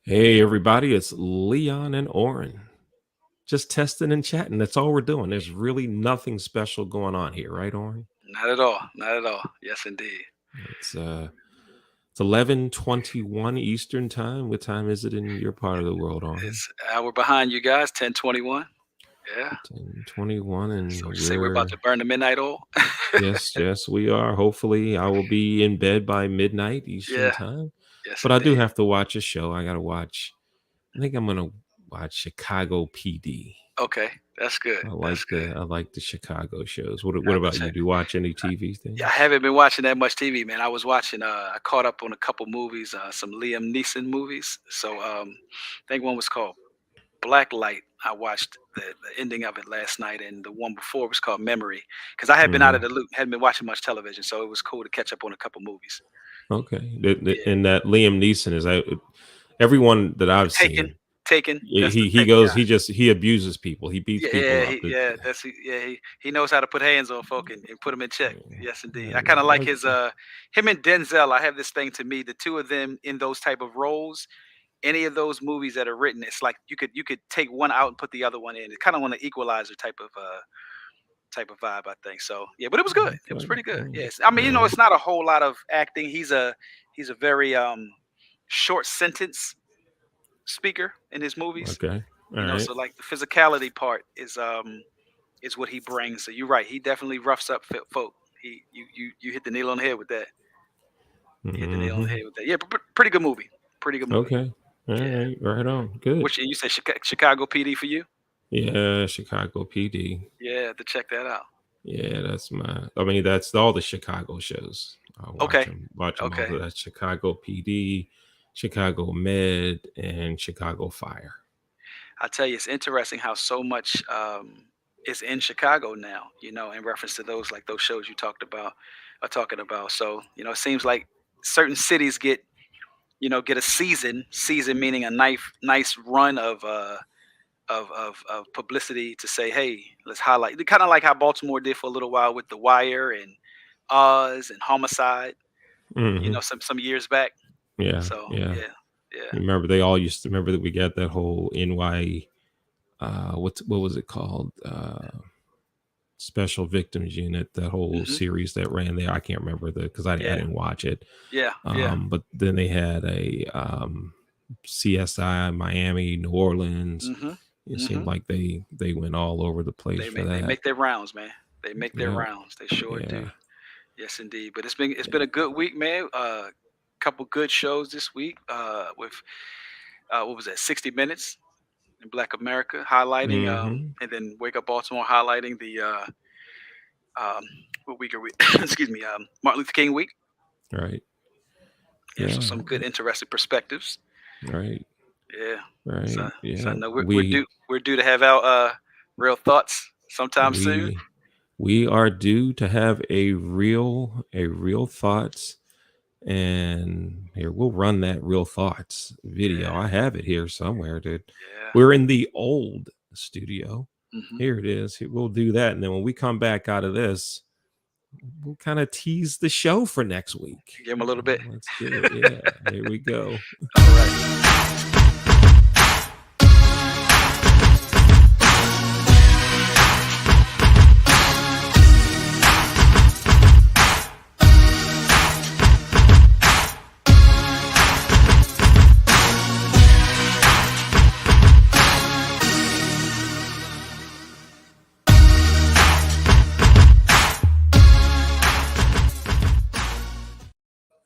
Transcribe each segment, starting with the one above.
Hey everybody, it's Leon and Oren. Just testing and chatting. That's all we're doing. There's really nothing special going on here, right, Oren? Not at all. Not at all. Yes, indeed. It's 11:21 Eastern time. What time is it in your part of the world, Oren? It's an hour behind you guys, 10:21. Yeah. 10:21, So and would you say we're about to burn the midnight oil? yes, we are. Hopefully, I will be in bed by midnight Eastern Yeah. time. Yes, But I do indeed. have to watch a show. I gotta watch. I think I'm gonna watch Chicago PD. Okay. That's good. That's good. I like the Chicago shows. I What have to about you? check. Do you watch any I, TV yeah, I things? haven't been watching that much TV, man. I was watching I caught up on a couple movies, some Liam Neeson movies. So I think one was called Black Light. I watched the ending of it last night, and the one before was called Memory. Because I had been out of Mhm. the loop, hadn't been watching much television, so it was cool to catch up on a couple movies. Okay. Yeah. And that Liam Neeson is everyone that I've Taken, seen. Taken. That's the He Taken goes guy. he abuses people. He beats people Yeah, up. he knows how to put hands on folk and put them in check. Yes, indeed. I kind of like Like, his him and Denzel. I have this thing to me, the two of them in those type of roles. Any of those movies that are written, it's like you could take one out and put the other one in. It's kind of on an equalizer type of vibe, I think. So yeah, but it was good. It was okay. pretty good. All Yes, I mean right. it's not a whole lot of acting. He's a very short sentence speaker in his movies. Okay. All So right. like the physicality part is what he brings. So you're right. He definitely roughs up folk. You hit the nail on the head with that. You hit the nail on the Hmm. head with that. Yeah, pretty good movie. Pretty good movie. Okay. All Yeah. right. Right on. Good. Which you said Chicago PD for you? Yeah, Chicago PD. Yeah, to check that out. Yeah, I mean, that's all the Chicago shows. I Okay. watch them all. Okay. That's Chicago PD, Chicago Med, and Chicago Fire. I tell you, it's interesting how so much is in Chicago now. In reference to those like those shows you talked about are talking about. So it seems like certain cities get a season meaning a nice run of publicity to say, hey, let's highlight. Kind of like how Baltimore did for a little while with The Wire and Oz and Homicide. Hmm. Some years back. Yeah, So yeah. yeah, yeah. You remember they all used to remember that we got that whole NY. What was it called? Special Victims Unit. That whole Hmm. series that ran there. I can't remember because I Yeah, didn't watch it. yeah, yeah. But then they had a CSI Miami, New Orleans. Hmm. It seemed Hmm. like they went all over the place for They that. make their rounds, man. They make their Yeah, rounds. They sure do. yeah, Yes, indeed. But it's been yeah. a good week, man. Couple good shows this week. With what was that? 60 Minutes in Black America, highlighting Hmm. and then Wake Up Baltimore, highlighting the um, what week are we? Excuse me, Martin Luther King week. Right. Yeah, so Yeah. some good, interesting perspectives. Right. Yeah. So, Right. so I Yeah. know we're due to have our real thoughts sometime soon. We we are due to have a real thoughts, and here we'll run that real thoughts video. Yeah, I have it here somewhere, dude. yeah. We're in the old studio. Hmm. Here it is. We'll do that, and then when we come back out of this, we'll kind of tease the show for next week. Give them a little bit. Let's do it. Yeah, here we go. All right.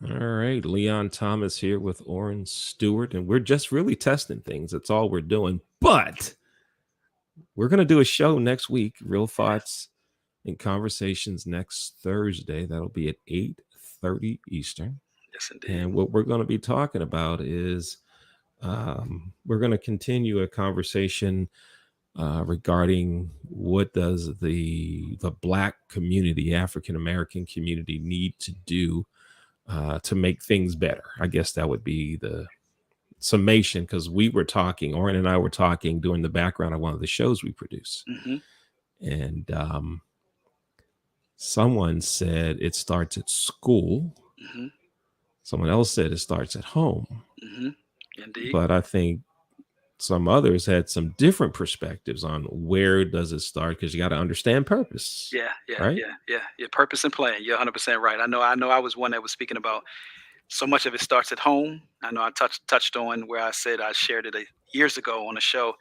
All right, Leon Thomas here with Oren Stewart, and we're just really testing things. That's all we're doing. But we're going to do a show next week, Real Thoughts and Conversations next Thursday. That'll be at 8:30 Eastern. Yes, indeed. And what we're going to be talking about is we're going to continue a conversation regarding what does the Black community, African American community, need to do to make things better. I guess that would be the summation because we were talking, Oren and I were talking during the background of one of the shows we produce. Hmm. And someone said it starts at school. Hmm. Someone else said it starts at home. Hmm. Indeed. but I think some others had some different perspectives on where does it start because you got to understand purpose, Yeah, yeah, right? yeah, yeah, yeah. Purpose and plan. You're 100% right. I know. I was one that was speaking about so much of it starts at home. I know I touched on where I said I shared it years ago on a show.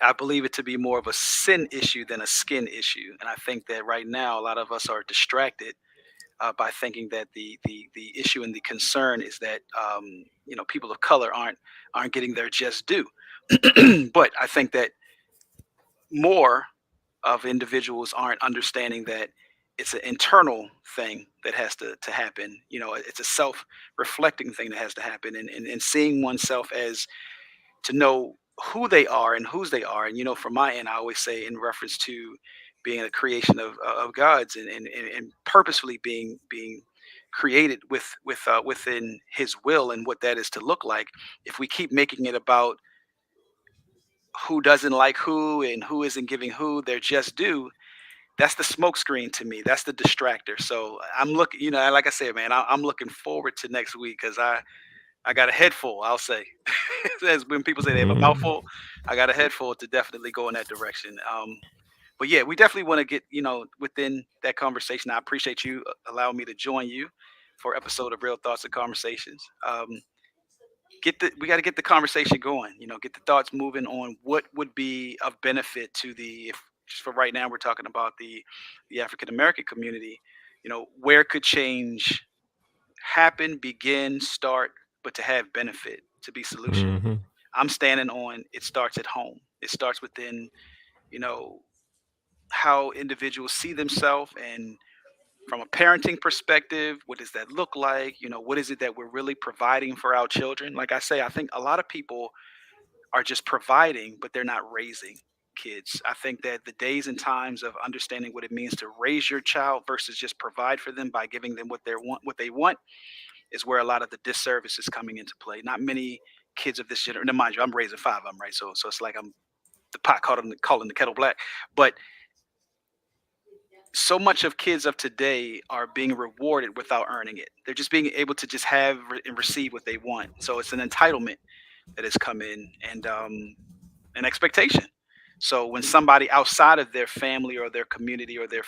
I believe it to be more of a sin issue than a skin issue, and I think that right now a lot of us are distracted by thinking that the issue and the concern is that people of color aren't getting their just due. But I think that more of individuals aren't understanding that it's an internal thing that has to happen. It's a self-reflecting thing that has to happen, and seeing oneself as to know who they are and whose they are. And from my end, I always say in reference to being a creation of God's, and purposefully being created within His will and what that is to look like. If we keep making it about who doesn't like who and who isn't giving who their just due, that's the smoke screen to me. That's the distractor. So I'm looking, like I said, man, I'm looking forward to next week because I got a head full. I'll say, as when people say they have a Mhm. mouthful, I got a head full to definitely go in that direction. But yeah, we definitely want to get within that conversation. I appreciate you allowing me to join you for episode of Real Thoughts and Conversations. We got to get the conversation going. Get the thoughts moving on what would be of benefit to the. If just for right now we're talking about the African American community. Where could change happen, begin, start, but to have benefit, to be solution. Mhm. I'm standing on it starts at home. It starts within, you know, how individuals see themselves, and from a parenting perspective, what does that look like? What is it that we're really providing for our children? Like I say, I think a lot of people are just providing, but they're not raising kids. I think that the days and times of understanding what it means to raise your child versus just provide for them by giving them what they want is where a lot of the disservice is coming into play. Not many kids of this generation. Now, mind you, I'm raising five of them, right? So it's like I'm the pot calling the kettle black. But so much of kids of today are being rewarded without earning it. They're just being able to just have and receive what they want. So it's an entitlement that has come in, and an expectation. So when somebody outside of their family or their community or their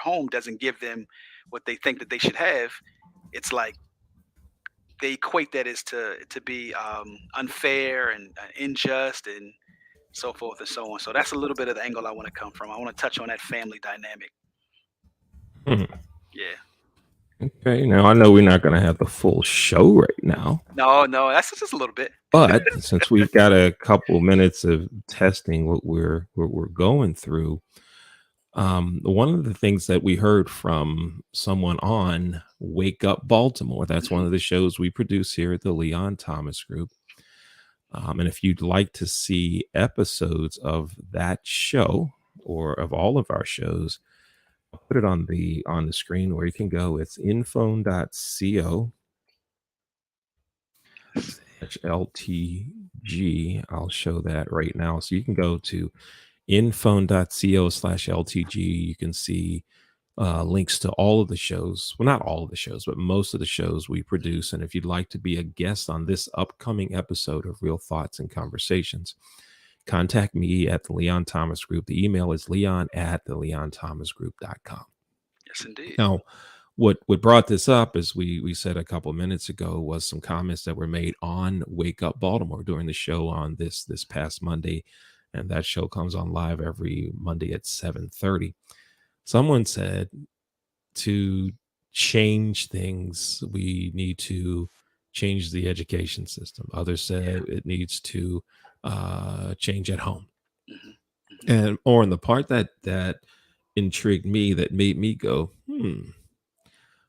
home doesn't give them what they think that they should have, it's like they equate that as to be unfair and unjust and so forth and so on. So that's a little bit of the angle I want to come from. I want to touch on that family dynamic. Mhm. Yeah. Okay, now I know we're not going to have the full show right now, No, no, that's just a little bit. but since we've got a couple minutes of testing what we're going through, one of the things that we heard from someone on Wake Up Baltimore, that's one Mhm. of the shows we produce here at the Leon Thomas Group. And if you'd like to see episodes of that show or of all of our shows, I'll put it on the screen where you can go. It's infone.co Let's see. LTG. I'll show that right now. So you can go to infone.co/LTG. You can see links to all of the shows. Well, not all of the shows, but most of the shows we produce. And if you'd like to be a guest on this upcoming episode of Real Thoughts and Conversations, contact me at the Leon Thomas Group. The email is leon@theleonthomasgroup.com. Yes, indeed. Now, what brought this up, as we said a couple minutes ago, was some comments that were made on Wake Up Baltimore during the show on this past Monday, and that show comes on live every Monday at 7:30. Someone said to change things, we need to change the education system. Others Yeah. said it needs to change at home. Hmm. Hmm. And or in the part that intrigued me, that made me go,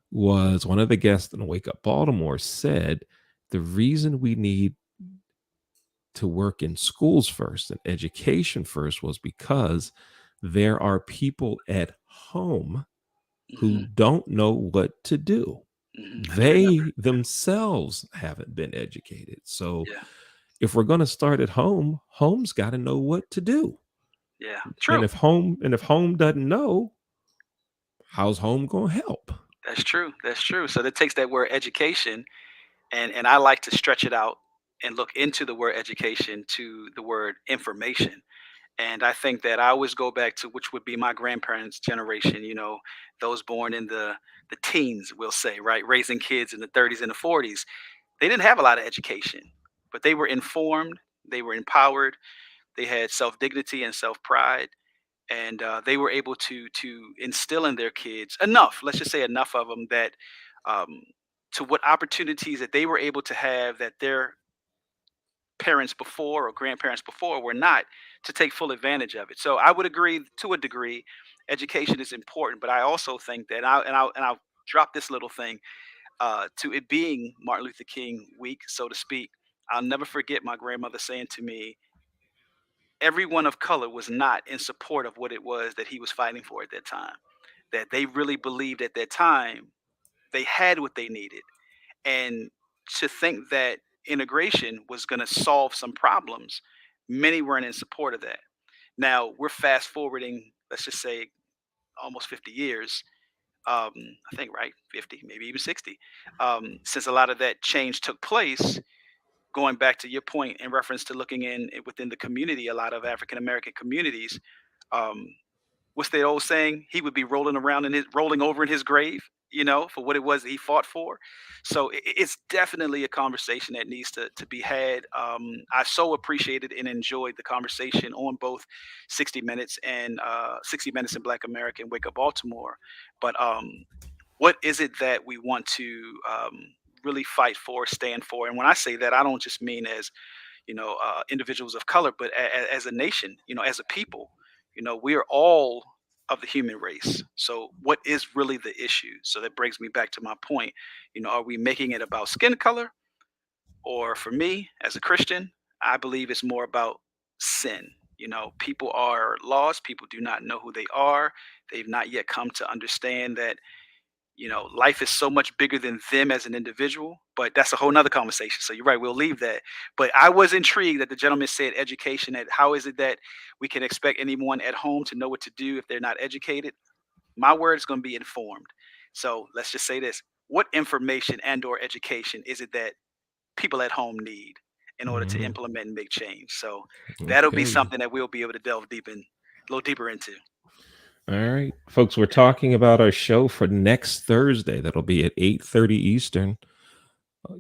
was one of the guests in Wake Up Baltimore said the reason we need to work in schools first and education first was because there are people at home who Hmm. don't know what to do. Hmm. I do remember. They themselves haven't been educated. So Yeah. if we're going to start at home, home's got to know what to do. Yeah. And True. if home doesn't know, how's home going to help? That's true. That's true. So that takes that word education, and I like to stretch it out. and look into the word education to the word information. And I think that I always go back to which would be my grandparents' generation, those born in the teens, we'll say, right? Raising kids in the 30s and the 40s. They didn't have a lot of education, but they were informed, they were empowered, they had self-dignity and self-pride, and they were able to instill in their kids enough, let's just say enough of them that um, to what opportunities that they were able to have that their parents before or grandparents before were not, to take full advantage of it. So I would agree to a degree, education is important, but I also think that I'll drop this little thing to it being Martin Luther King week, so to speak. I'll never forget my grandmother saying to me, everyone of color was not in support of what it was that he was fighting for at that time. That they really believed at that time they had what they needed. And to think that integration was going to solve some problems, many weren't in support of that. Now we're fast forwarding, let's just say almost 50 years. Um, I think, right? 50, maybe even 60. Since a lot of that change took place, going back to your point in reference to looking within the community, a lot of African American communities, um, what's the old saying? He would be rolling over in his grave, for what it was that he fought for. So it's definitely a conversation that needs to be had. I so appreciated and enjoyed the conversation on both 60 Minutes and 60 Minutes in Black America and Wake Up Baltimore. But what is it that we want to really fight for, stand for? And when I say that, I don't just mean as individuals of color, but as a nation, as a people, we are all of the human race. So, what is really the issue? So that brings me back to my point. Are we making it about skin color, or for me as a Christian, I believe it's more about sin. People are lost. People do not know who they are. They've not yet come to understand that life is so much bigger than them as an individual, but that's a whole nother conversation. So you're right, we'll leave that. But I was intrigued that the gentleman said education, that how is it that we can expect anyone at home to know what to do if they're not educated? My word is going to be informed. So let's just say this. What information and or education is it that people at home need in order to Mhm. implement and make change? So that'll be Okay. something that we'll be able to delve a little deeper into. All right, folks, we're talking about our show for next Thursday. That'll be at 8:30 Eastern. Uh,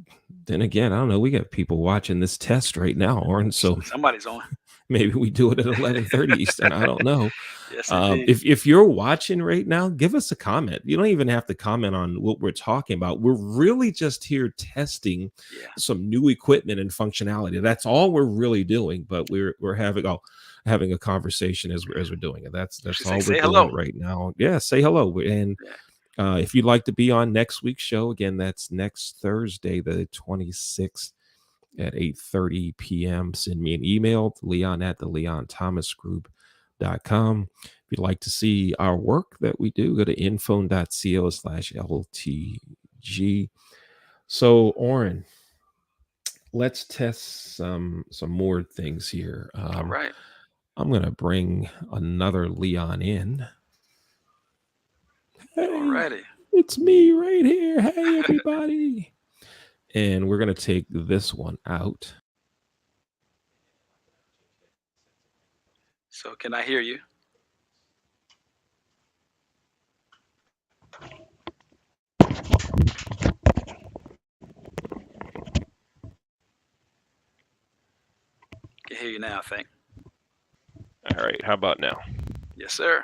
Then again, I don't know. We got people watching this test right now, Orin. So Somebody's on. maybe we do it at 11:30 Eastern. I don't know. Yes, indeed. If you're watching right now, give us a comment. You don't even have to comment on what we're talking about. We're really just here testing Yeah. some new equipment and functionality. That's all we're really doing. But we're having a conversation as we're doing it. That's Should say all we're say doing hello. right now. Yeah, say hello. And Yeah. if you'd like to be on next week's show, again, that's next Thursday, the 26th at 8:30 p.m. Send me an email, leon at the leonthomasgroup.com. If you'd like to see our work that we do, go to info.co/ltg. So, Oren, let's test some more things here. All right. I'm going to bring another Leon in. Hey, Alrighty. it's me right here. Hey, everybody. And we're going to take this one out. So can I hear you? Can hear you now, I think. All right, how about now? Yes, sir.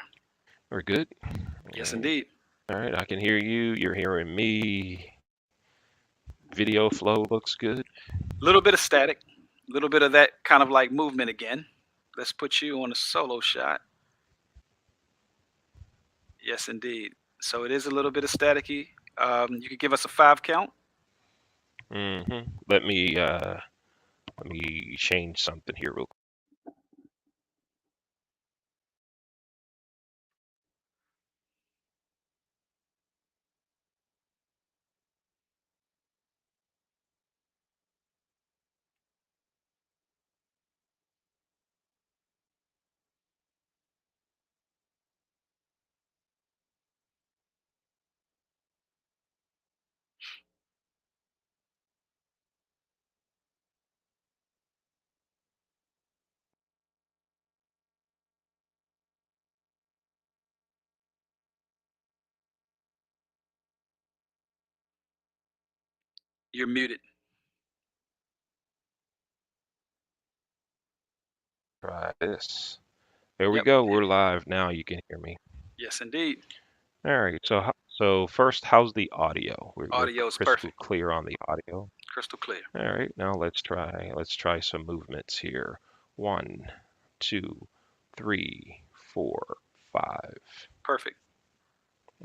We're good? All Yes, right. indeed. All right, I can hear you. You're hearing me. Video flow looks good. A little bit of static, a little bit of that kind of like movement again. Let's put you on a solo shot. Yes, indeed. So it is a little bit of staticky. You could give us a 5 count. Let me change something here real You're muted. Try this. There we Yep. go. We're live now. You can hear me. Yes, indeed. All right. So first, how's the audio? We're Audio is crystal perfect. clear on the audio. Crystal clear. All right. Now let's try some movements here. 1, 2, 3, 4, 5. Perfect.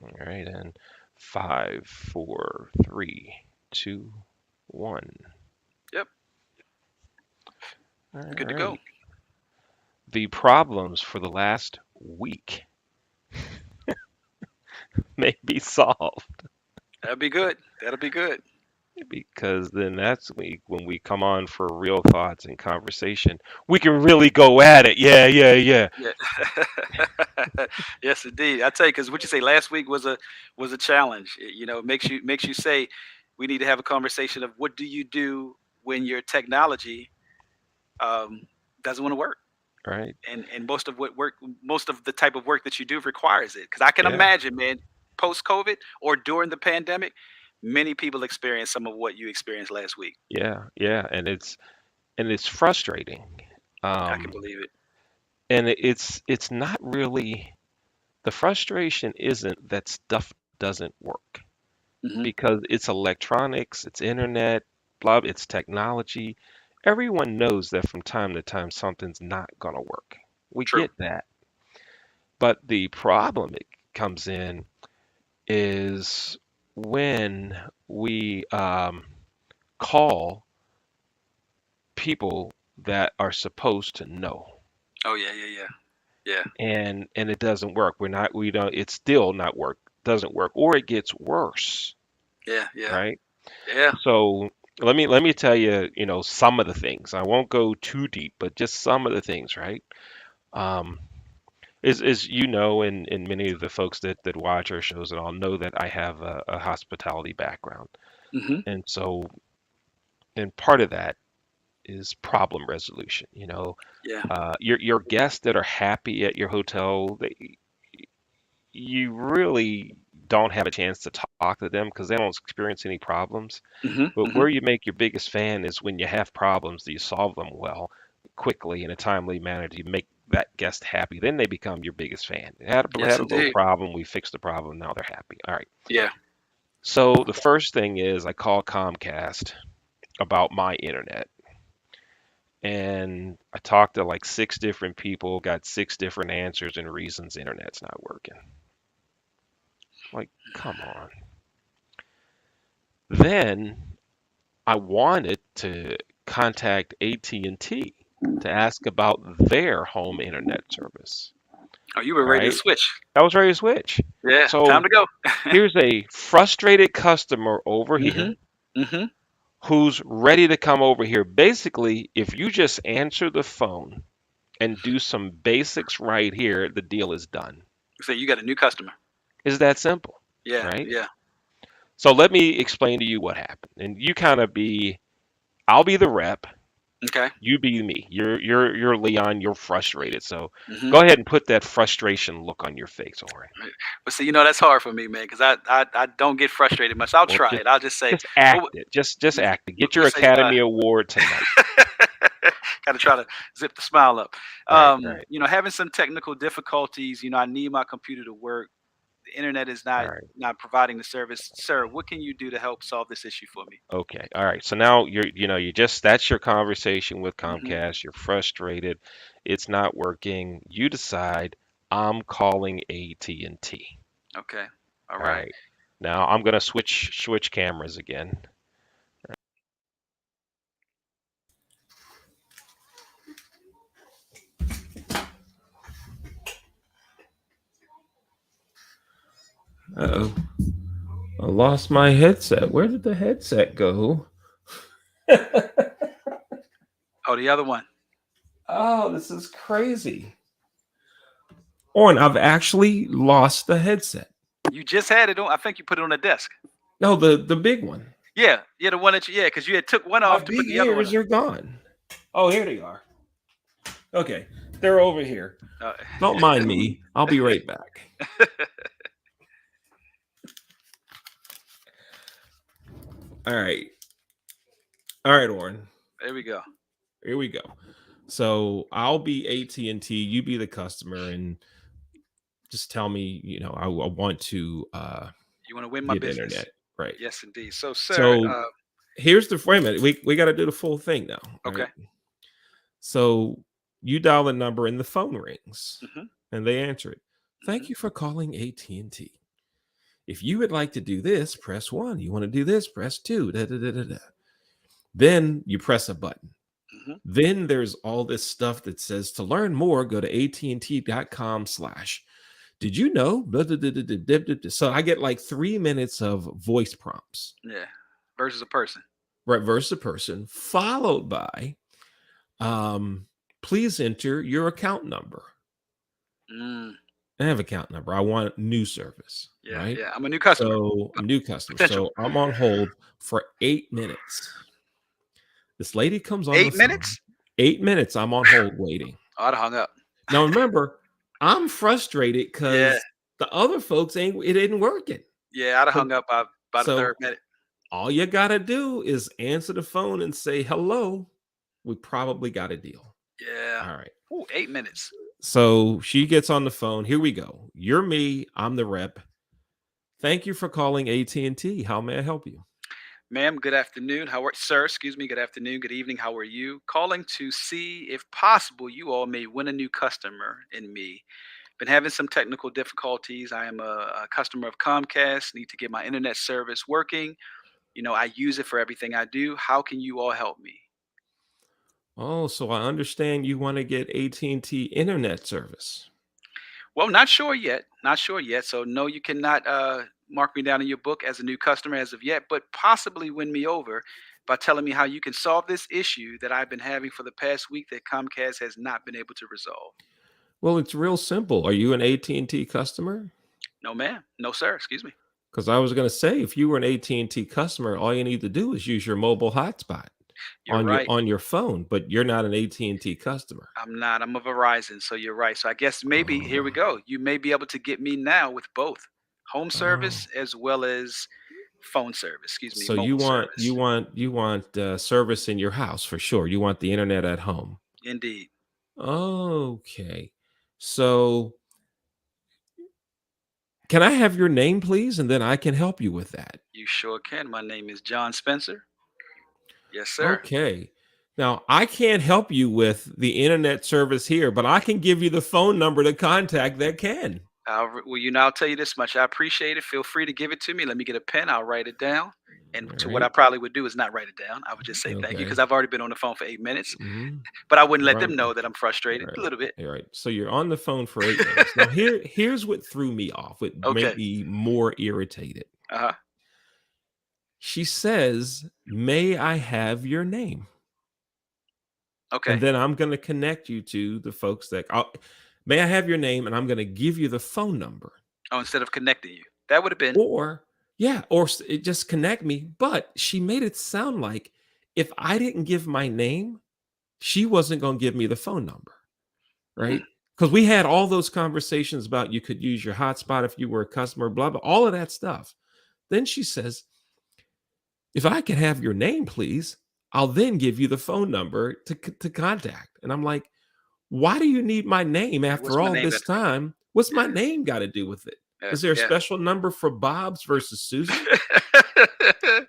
All right, and 5, 4, 3, 2, 1. Yep. All Good to go. right. The problems for the last week may be solved That'll be good. That'll be good. because then that's when we come on for real thoughts and conversation, we can really go at it. Yeah, yeah, yeah. Yeah. Yes, indeed. I tell you, because what you say last week was a challenge. It makes you say we need to have a conversation of what do you do when your technology doesn't want to work, Right. and most of the type of work that you do requires it. Because I can Yeah. imagine, man, post COVID or during the pandemic, many people experience some of what you experienced last week. Yeah. Yeah. And it's frustrating. I can Um, believe it. and it's not really the frustration isn't that stuff doesn't work. Hmm. Because it's electronics, it's internet, blah, it's technology. Everyone knows that from time to time something's not going to work. We True. get that. But the problem it comes in is when we call people that are supposed to know. Oh yeah, yeah, yeah, yeah, And it doesn't work. We don't it's still not work, doesn't work, or it gets worse, yeah, yeah, right? yeah. So let me tell you, some of the things. I won't go too deep, but just some of the things, right? Um, is and many of the folks that watch our shows and all know that I have a hospitality background, Hmm. and so and part of that is problem resolution. Yeah. Your guests that are happy at your hotel, you really don't have a chance to talk to them because they don't experience any problems. Hmm. But Hmm. where you make your biggest fan is when you have problems, do you solve them well, quickly, in a timely manner? Do you make that guest happy? Then they become your biggest fan. They had Yes, a little indeed. problem, we fixed the problem, now they're happy. All right. Yeah. So the first thing is I call Comcast about my internet. And I talked to like 6 different people, got 6 different answers and reasons internet's not working. Like, come on. Then I wanted to contact AT&T to ask about their home internet service. Oh, you were All ready to right. switch. I was ready to switch. Yeah. Time So to go. here's a frustrated customer over Hmm. here Hmm. who's ready to come over here. Basically, if you just answer the phone and do some basics right here, the deal is done. So you got a new customer. It's that simple, Yeah. right? Yeah. So let me explain to you what happened. And you kind of I'll be the rep. Okay. You be me. You're Leon. You're frustrated. So Hmm. go ahead and put that frustration look on your face, Oren. But see, that's hard for me, man, because I don't get frustrated much. I'll Well, try just it. I'll just say, just act what, it. Just act it. Get your what say, Academy Award tonight. got to try to zip the smile up. Right, right, Having some technical difficulties. I need my computer to work. The internet is all not right. not providing the service. Sir, what can you do to help solve this issue for me? Okay, all right. So now that's your conversation with Hmm. Comcast. You're frustrated. It's not working. You decide I'm calling AT&T. Okay. All All right. right. Now I'm gonna switch cameras again. Uh-oh. I lost my headset. Where did the headset go? Oh, the other one. Oh, this is crazy. Oren, I've actually lost the headset. You just had it on. I think you put it on the desk. No, the big one. Yeah. Yeah, the one that because you had took one My off to put big the other one ears are gone. Oh, here they are. Okay, they're over here. on. Don't mind me. I'll be right back. All right. All right, Warren. There we go. Here we go. So I'll be AT&T, you be the customer, and just tell me, I want to You want to win my get business? internet. Right. Yes, indeed. So, sir, So here's the wait a minute. We got to do the full thing now. okay. Right. So you dial the number and the phone rings hmm and they answer it. Thank hmm you for calling AT&T. If you would like to do this, press 1. You want to do this, press 2. Da, da, da, da, da. Then you press a button. hmm Then there's all this stuff that says to learn more, go to AT&T.com/ did you know? Blah, blah, blah, blah, blah, blah, blah. So I get like 3 minutes of voice prompts, Yeah. Versus a person. right? Versus a person, followed by please enter your account number. Mm, I have account number. I want new service, yeah, right? yeah. I'm a new customer. So I'm new customer. Potential. So I'm on hold for 8 minutes. This lady comes on the 8 phone. minutes? 8 minutes. I'm on hold waiting. Oh, I'd have hung up. Now remember, I'm frustrated Yeah. because the other folks it ain't working. Yeah, I'd have But hung up by the so third minute. all you gotta do is answer the phone and say hello. We probably got a deal. Yeah. All right. Ooh, 8 minutes. So she gets on the phone. Here we go. You're me. I'm the rep. Thank you for calling AT&T. How may I help you? Ma'am, good afternoon. Sir, excuse me, good afternoon, good evening. How are you? Calling to see if possible you all may win a new customer in me. Been having some technical difficulties. I am a customer of Comcast, need to get my internet service working. I use it for everything I do. How can you all help me? Oh, so I understand you want to get AT&T internet service. Well, not sure yet. Not sure yet. So no, you cannot mark me down in your book as a new customer as of yet, but possibly win me over by telling me how you can solve this issue that I've been having for the past week that Comcast has not been able to resolve. Well, it's real simple. Are you an AT&T customer? No, ma'am. No, sir. Excuse me. Because I was going to say, if you were an AT&T customer, all you need to do is use your mobile hotspot You're right. on your phone. But you're not an AT&T customer. I'm not. I'm a Verizon, so you're right. So I guess maybe here we Oh, go. You may be able to get me now with both home oh. service as well as phone service. Excuse me, So you mobile want service. service in your house for sure. You want the internet at home. Indeed. Okay. So can I have your name, please? And then I can help you with that. You sure can. My name is John Spencer. Yes, sir. Okay. Now, I can't help you with the internet service here, but I can give you the phone number to contact that can. I'll tell you this much. I appreciate it. Feel free to give it to me. Let me get a pen. I'll write it down. And All to what I right. probably would do is not write it down. I would just say thank you because Okay. I've already been on the phone for 8 minutes. Mhm. But I wouldn't let Right. them know that I'm All frustrated a right. little bit. All right. So you're on the phone for 8 minutes. Now, here's what threw me off, what made Okay. me more irritated. Uh huh. She says, "May I have your name?" And Okay. then I'm going to connect you to the folks may I have your name? And I'm going to give you the phone number. Oh, instead of connecting you, that would have been Or, yeah, it just connect me. But she made it sound like if I didn't give my name, she wasn't going to give me the phone number. mm, Right. Because we had all those conversations about you could use your hotspot if you were a customer, blah, blah, all of that stuff. Then she says, if I could have your name, please, I'll then give you the phone number to contact. And I'm like, why do you need my name what's after my all name this got to do with time? What's my it? name got to do with it? Yeah. Is there a Yeah. special number for Bob's versus Susan? Yeah. Let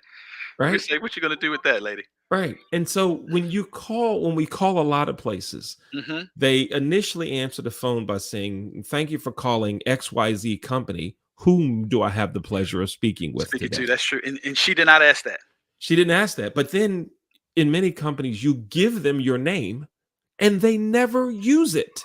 me Right? say what you're gonna do with that, lady. Right. And so when we call a lot of places, Mm-hmm. they initially answer the phone by saying, "Thank you for calling XYZ company. Whom do I have the pleasure of speaking with Speaking to, today?" that's true. And she did not ask that. She didn't ask that. But then in many companies, you give them your name and they never use it.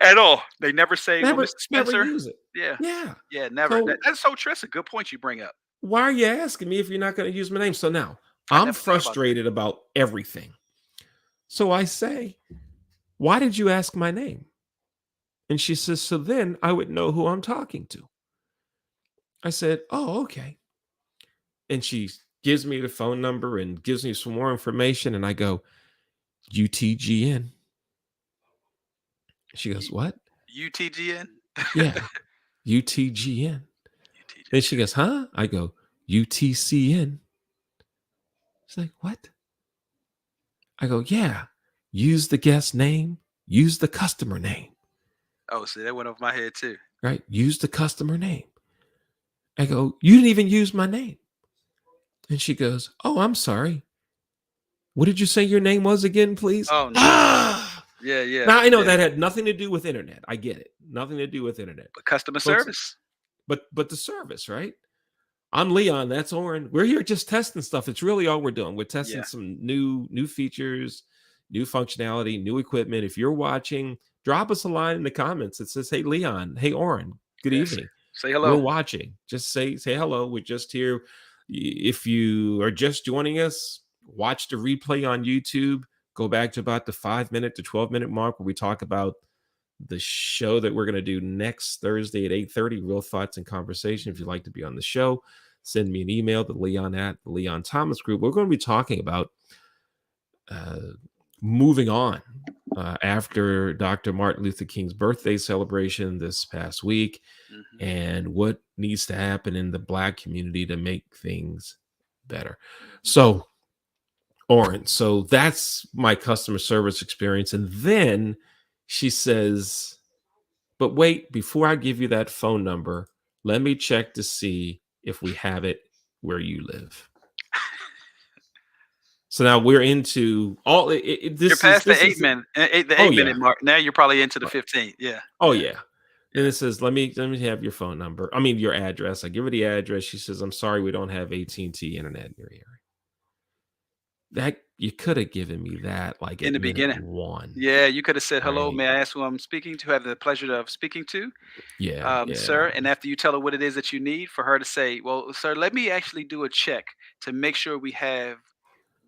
At all. They never say, well, Never, Mr. never Spencer. use it. Yeah. Yeah. Yeah, never. So That's so true. That's a good point you bring up. why are you asking me if you're not going to use my name? So now I I'm never thought about that. frustrated about everything. So I say, "Why did you ask my name?" And she says, "So then I would know who I'm talking to." I said, "Oh, okay." And she gives me the phone number and gives me some more information. And I go, "UTGN." She goes, U- "What?" UTGN? "Yeah, UTGN." Then she UTGN. goes, "Huh?" I go, "UTCN." She's like, "What?" I go, yeah, use the guest name, use the customer name, Oh, see, that went over my head too. right? Use the customer name. I go, you didn't even use my name. And she goes, oh, I'm sorry. What did you say your name was again, please? Oh no. Ah! Yeah, yeah, Now I know yeah. that had nothing to do with internet. I get it. Nothing to do with internet. But customer Folks, service. but the service, right? I'm Leon. That's Oren. We're here just testing stuff. It's really all we're doing. We're testing Yeah. some new features, new functionality, new equipment. If you're watching, drop us a line in the comments that says, "Hey Leon, hey Oren, good Yes. evening. Say We're hello. watching." Just say hello. We're just here. If you are just joining us, watch the replay on YouTube. Go back to about the 5 minute to 12 minute mark where we talk about the show that we're going to do next Thursday at 8:30, Real Thoughts and Conversation. If you'd like to be on the show, send me an email to Leon at the Leon Thomas Group. We're going to be talking about uh, moving on after Dr. Martin Luther King's birthday celebration this past week Hmm. and what needs to happen in the Black community to make things better. Hmm. So, Oren, so that's my customer service experience. And then she says, but wait, before I give you that phone number, let me check to see if we have it where you live. So now we're into all You're this is past the this eight is minute, the oh 8 minute yeah. mark. Now you're probably into the Uh, 15. Yeah, Oh yeah, yeah. Then yeah. it says, let me have your phone number. I mean your address. I give her the address. She says, I'm sorry, we don't have AT&T internet in your area. That you could have given me that like In at the minute beginning. one. Yeah, you could have said, hello, Right. may I ask who I'm speaking to? Have the pleasure of speaking to, Yeah, yeah. sir. And after you tell her what it is that you need, for her to say, well, sir, let me actually do a check to make sure we have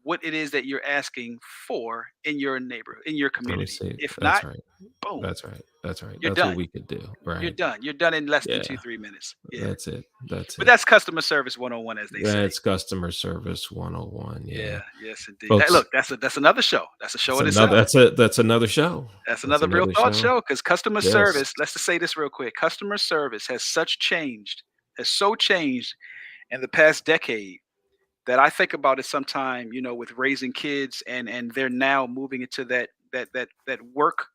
what it is that you're asking for in your neighborhood, in your Let me community. see. If That's not, right. boom, That's right. That's right. you're That's what done. we could do. You're Right. done. You're done in less than Yeah. 2, 3 minutes. Yeah. That's it. That's But it. that's customer service 101, as they say. That's customer service 101. Yeah. Yeah. Yes, indeed. That, Folks, look, that's another show. That's a show it's in another itself. that's another show. That's That's another real another thought show. show because customer Yes. service, let's just say this real quick. Customer service has such changed, has so changed in the past decade that I think about it sometime, with raising kids and they're now moving into that work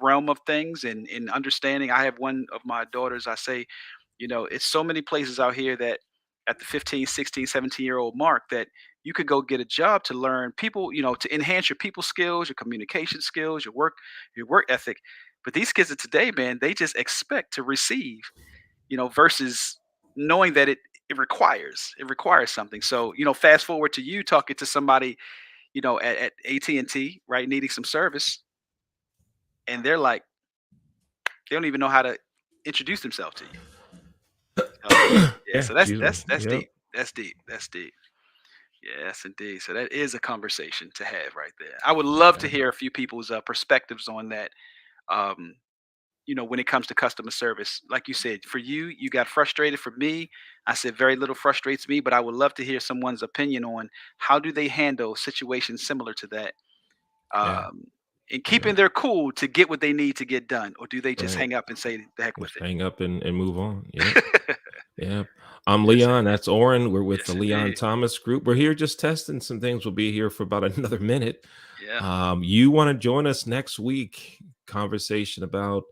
realm of things and understanding. I have one of my daughters, I say, it's so many places out here that at the 15, 16, 17-year-old mark that you could go get a job to learn people, to enhance your people skills, your communication skills, your work ethic. But these kids of today, man, they just expect to receive, versus knowing that it requires something. So, fast forward to you talking to somebody, at AT&T, right, needing some service, and they're like, they don't even know how to introduce themselves to you. So, yeah, Yeah, so that's excuse me. that's that's Yep. deep. That's deep. That's deep. Yes, indeed. So that is a conversation to have right there. I would love to Yeah. hear a few people's perspectives on that. Um, when it comes to customer service, like you said, for you, you got frustrated. For me, I said very little frustrates me, but I would love to hear someone's opinion on how do they handle situations similar to that, Yeah. um, and Yeah. keeping their cool to get what they need to get done, or do they just Right. hang up and say the heck with Just hang up and move on. Yep. it? Yep. I'm Yes, Leon. That's Oren. We're with the yes, Leon indeed. Thomas Group. We're here just testing some things. We'll be here for about another minute. Yeah. You want to join us next week? Conversation about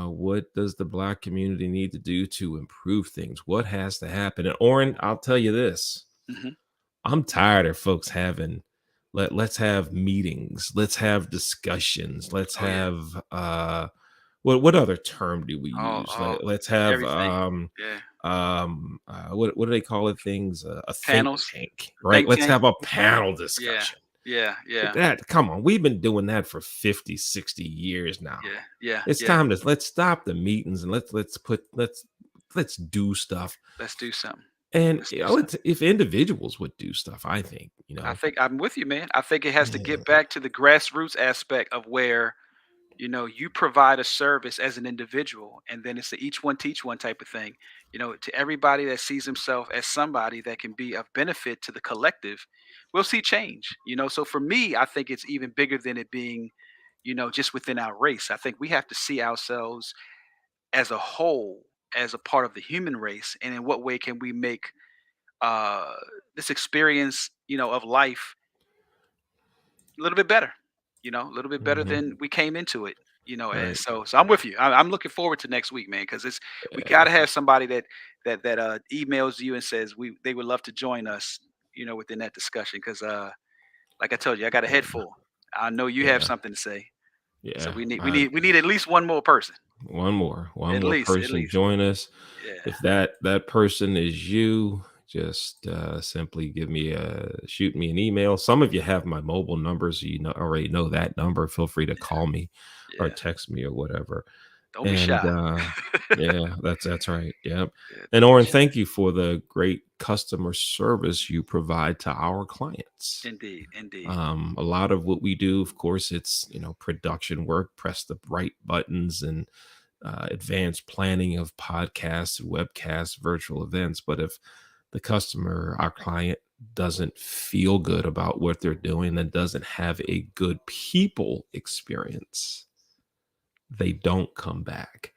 what does the Black community need to do to improve things? What has to happen? And Oren, I'll tell you this. Hmm. I'm tired of folks having let's have meetings, let's have discussions, let's Oh yeah. have what other term do we Oh, use? oh, Let's have everything. Yeah. what do they call it things a think Panels, tank, right? think Let's tank. have a panel Yeah. discussion. Yeah. Yeah. That come on, we've been doing that for 50, 60 years now. Yeah. Yeah. It's Yeah. time to let's stop the meetings and let's do stuff. Let's do something. And Let's do something. if individuals would do stuff, I think, I think I'm with you, man. I think it has to yeah, get back to the grassroots aspect of where, you provide a service as an individual, and then it's a each one teach one type of thing. To everybody that sees himself as somebody that can be of benefit to the collective, we'll see change. So for me, I think it's even bigger than it being, just within our race. I think we have to see ourselves as a whole, as a part of the human race, and in what way can we make uh this experience, of life a little bit better, a little bit better Mhm. than we came into it. And Right. so I'm with you. I'm looking forward to next week, man, because we got Yeah. to have somebody that emails you and says they would love to join us, within that discussion. Because like I told you, I got a head full. I know you have Yeah. something to say, so Yeah. we need at least one more person. One At more least, at person least. join us. Yeah, If that person is you, just simply shoot me an email. Some of you have my mobile number, so already know that number. Feel free to call me or yeah. text me or whatever. Don't be And shy. yeah, that's right. Yep. Yeah, And don't be Oren, shy. thank you for the great customer service you provide to our clients. Indeed, indeed. A lot of what we do, of course, it's production work, press the right buttons, and advanced planning of podcasts, webcasts, virtual events. But if the customer, our client, doesn't feel good about what they're doing and doesn't have a good people experience, they don't come back.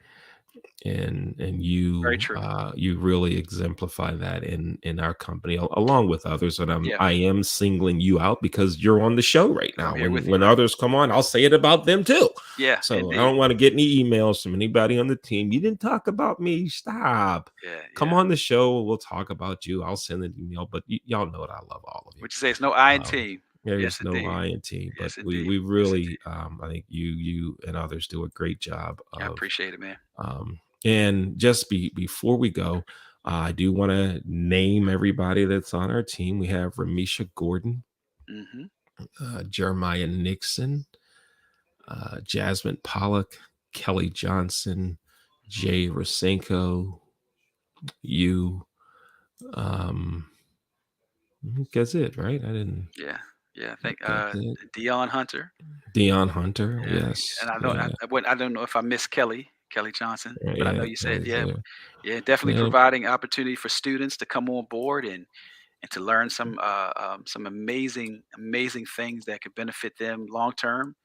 And Very you true. you really exemplify that in our company, along with others. And Yeah, I am singling you out because you're on the show right I'm now. here when with you, when brother. others come on, I'll say it about them too. Yeah, So I indeed. don't want to get any emails from anybody on the team. You didn't talk about me. Stop. Yeah, Come yeah. on the show. We'll talk about you. I'll send an email. But y'all know that I love all of you. Would you say it's no I in Um, team? Yes, there's no indeed. I in team, but Yes, we indeed. we Yes, indeed. really I think you and others do a great job I of appreciate it, man. and just before we go, I do want to name everybody that's on our team. We have Ramisha Gordon, Hmm. Jeremiah Nixon, Jasmine Pollock, Kelly Johnson, Jay Rosenko, you. Um, I think that's it, right? I didn't Yeah, yeah. I think think that's it. Dion Hunter. Dion Hunter, Yeah, yes, and yeah, I don't know if I missed Kelly Johnson, but I know yeah, you said Kelly's yeah, there. yeah. Definitely Yeah, providing opportunity for students to come on board and to learn some amazing things that could benefit them long term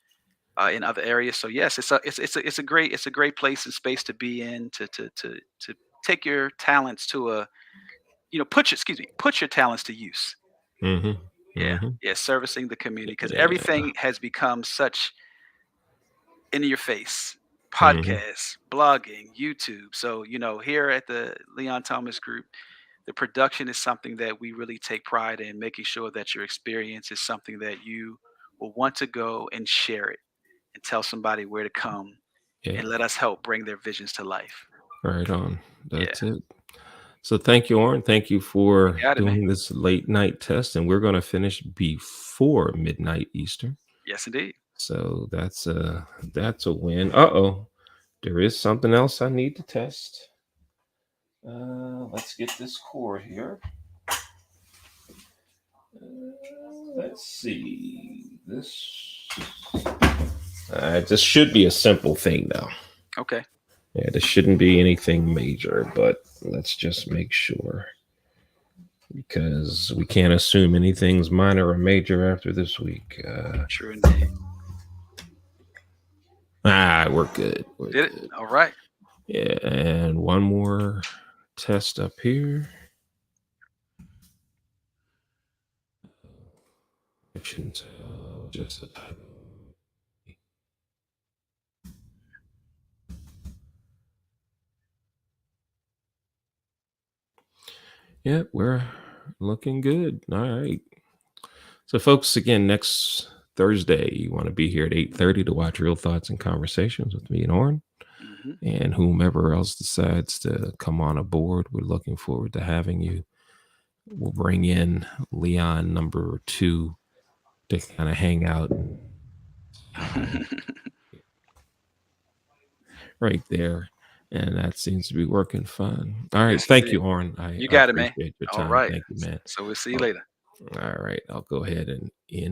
in other areas. So yes, it's a great place and space to be in to take your talents to a put your talents to use. hmm Yeah, hmm yeah, servicing the community because yeah, everything has become such in your face. hmm Podcasts, blogging, YouTube. So here at the Leon Thomas Group, the production is something that we really take pride in, making sure that your experience is something that you will want to go and share it and tell somebody where to come yeah. and let us help bring their visions to life. Right on. Yeah, That's it. So thank you, Oren. Thank you you for got it, man. doing this late night test, and we're going to finish before midnight Eastern. Yes, indeed. So that's a win. Uh-oh. There is something else I need to test. Let's get this cord here. Let's see. This should be a simple thing though. Okay. Yeah, this shouldn't be anything major, but let's just make sure because we can't assume anything's minor or major after this week. True indeed. We're good. We're Did it? good. All right. Yeah, and one more test up here. Just a typo. Yeah, we're looking good. All right. So, folks, again, next Thursday, you want to be here at 8:30 to watch Real Thoughts and Conversations with me and Oren Hmm. and whomever else decides to come on aboard. We're looking forward to having you. We'll bring in Leon number 2 to kind of hang out right there. And that seems to be working fine. All right. Yes, Thank indeed. you, Oren. I You got it, man. appreciate your All time. right. Thank you, man. So we'll see you Oh, later. all right. I'll go ahead and end.